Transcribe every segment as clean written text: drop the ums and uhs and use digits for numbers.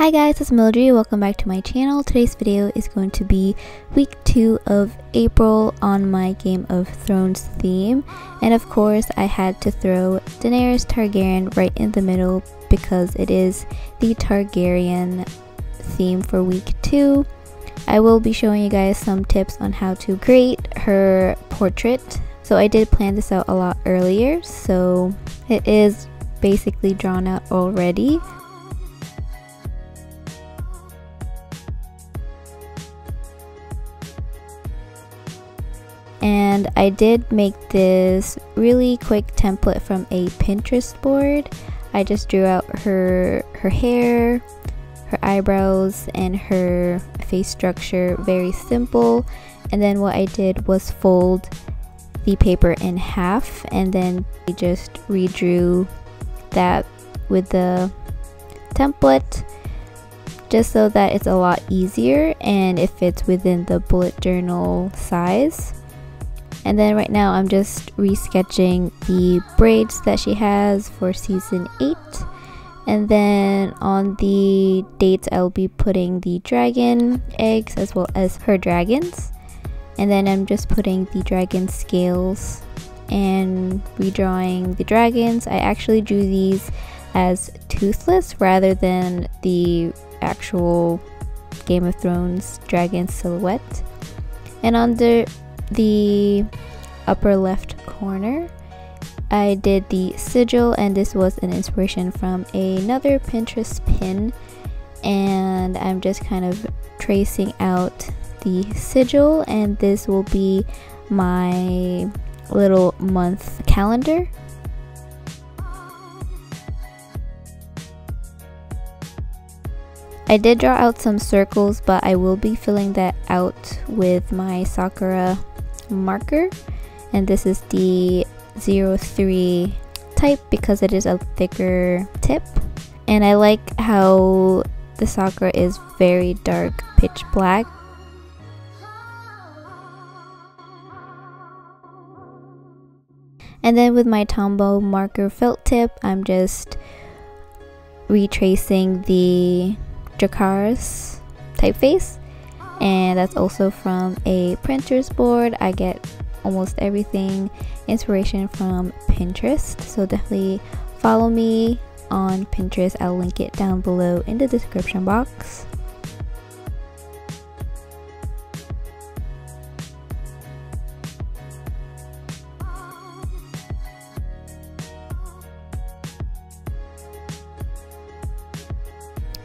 Hi guys, it's Mildred. Welcome back to my channel. Today's video is going to be week 2 of April on my Game of Thrones theme. And of course, I had to throw Daenerys Targaryen right in the middle because it is the Targaryen theme for week 2. I will be showing you guys some tips on how to create her portrait. So I did plan this out a lot earlier, so it is basically drawn out already. And I did make this really quick template from a Pinterest board. I just drew out her hair, her eyebrows, and her face structure, very simple. And then what I did was fold the paper in half, and then I just redrew that with the template just so that it's a lot easier and it fits within the bullet journal size. And then right now I'm just resketching the braids that she has for season 8. And then on the dates I'll be putting the dragon eggs as well as her dragons. And then I'm just putting the dragon scales and redrawing the dragons. I actually drew these as toothless rather than the actual Game of Thrones dragon silhouette. And under the upper left corner I did the sigil, and this was an inspiration from another Pinterest pin, and I'm just kind of tracing out the sigil, and this will be my little month calendar. I did draw out some circles, but I will be filling that out with my Sakura marker, and this is the 03 type because it is a thicker tip. And I like how the Sakura is very dark pitch black. And then with my Tombow marker felt tip, I'm just retracing the Dracarys typeface, and that's also from a printer's board. I get almost everything inspiration from Pinterest, so definitely follow me on Pinterest. I'll link it down below in the description box.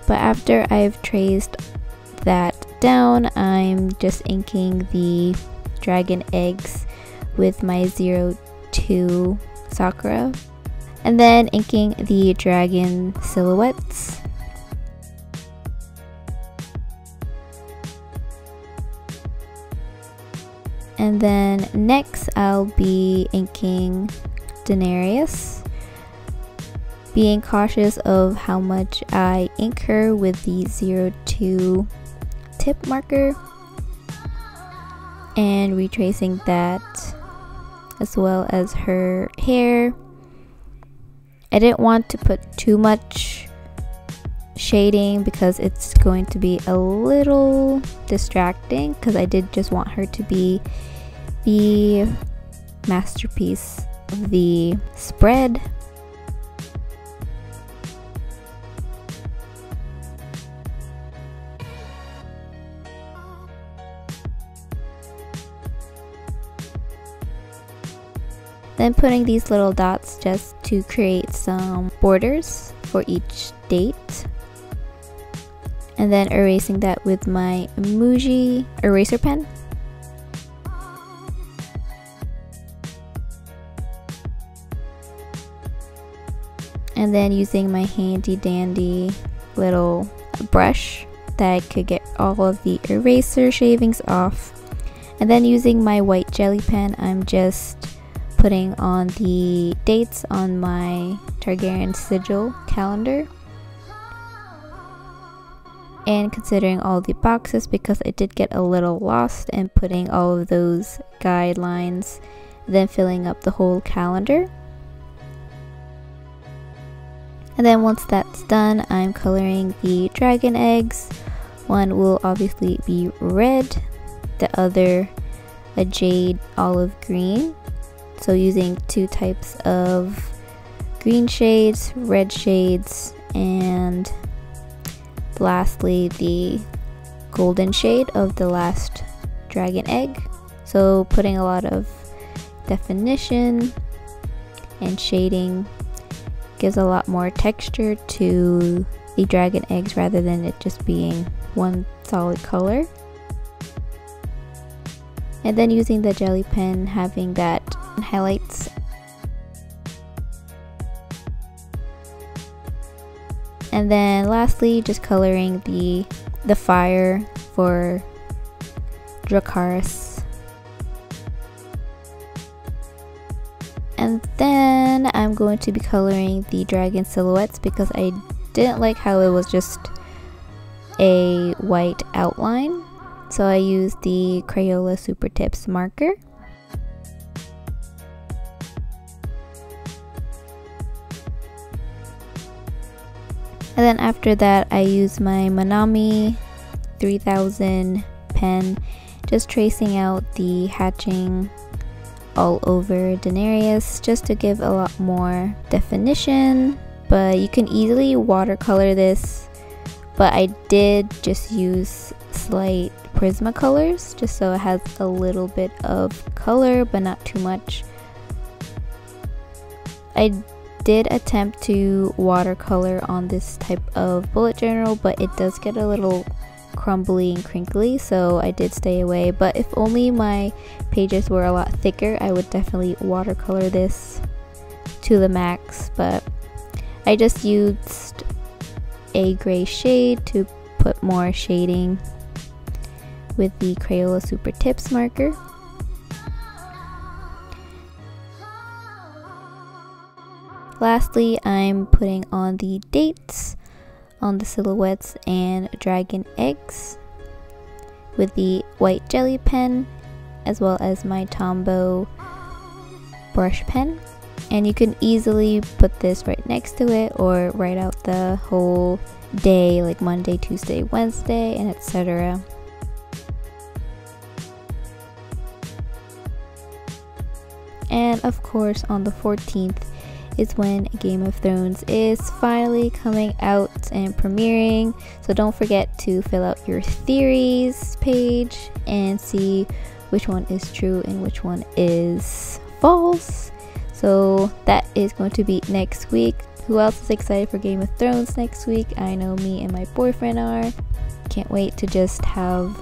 But after I've traced that down, I'm just inking the dragon eggs with my 02 Sakura, and then inking the dragon silhouettes. And then next I'll be inking Daenerys, being cautious of how much I ink her with the 02 tip marker, and retracing that as well as her hair. I didn't want to put too much shading because it's going to be a little distracting, because I did just want her to be the masterpiece of the spread. Then putting these little dots just to create some borders for each date. And then erasing that with my Injoyy eraser pen. And then using my handy dandy little brush that I could get all of the eraser shavings off. And then using my white jelly pen, I'm just putting on the dates on my Targaryen sigil calendar, and considering all the boxes because I did get a little lost, and putting all of those guidelines, then filling up the whole calendar. And then once that's done, I'm coloring the dragon eggs. One will obviously be red, the other a jade olive green. So using two types of green shades, red shades, and lastly the golden shade of the last dragon egg. So putting a lot of definition and shading gives a lot more texture to the dragon eggs rather than it just being one solid color. And then using the jelly pen, having that highlights. And then lastly, just coloring the fire for Dracarys. And then I'm going to be coloring the dragon silhouettes because I didn't like how it was just a white outline. So I used the Crayola Supertips marker. And then after that, I used my Monami 3000 pen, just tracing out the hatching all over Daenerys just to give a lot more definition. But you can easily watercolor this, but I did just use slight Prismacolors just so it has a little bit of color but not too much. I did attempt to watercolor on this type of bullet journal, but it does get a little crumbly and crinkly, so I did stay away. But if only my pages were a lot thicker, I would definitely watercolor this to the max, but I just used a gray shade to put more shading with the Crayola Supertips marker. Lastly, I'm putting on the dates on the silhouettes and dragon eggs with the white jelly pen as well as my Tombow brush pen. And you can easily put this right next to it or write out the whole day, like Monday, Tuesday, Wednesday, and etc. And of course on the 14th is when Game of Thrones is finally coming out and premiering, so don't forget to fill out your theories page and see which one is true and which one is false. So that is going to be next week. Who else is excited for Game of Thrones next week? I know me and my boyfriend are. Can't wait to just have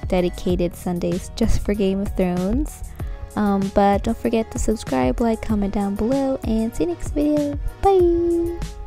dedicated Sundays just for Game of Thrones. But don't forget to subscribe, like, comment down below, and see you next video. Bye!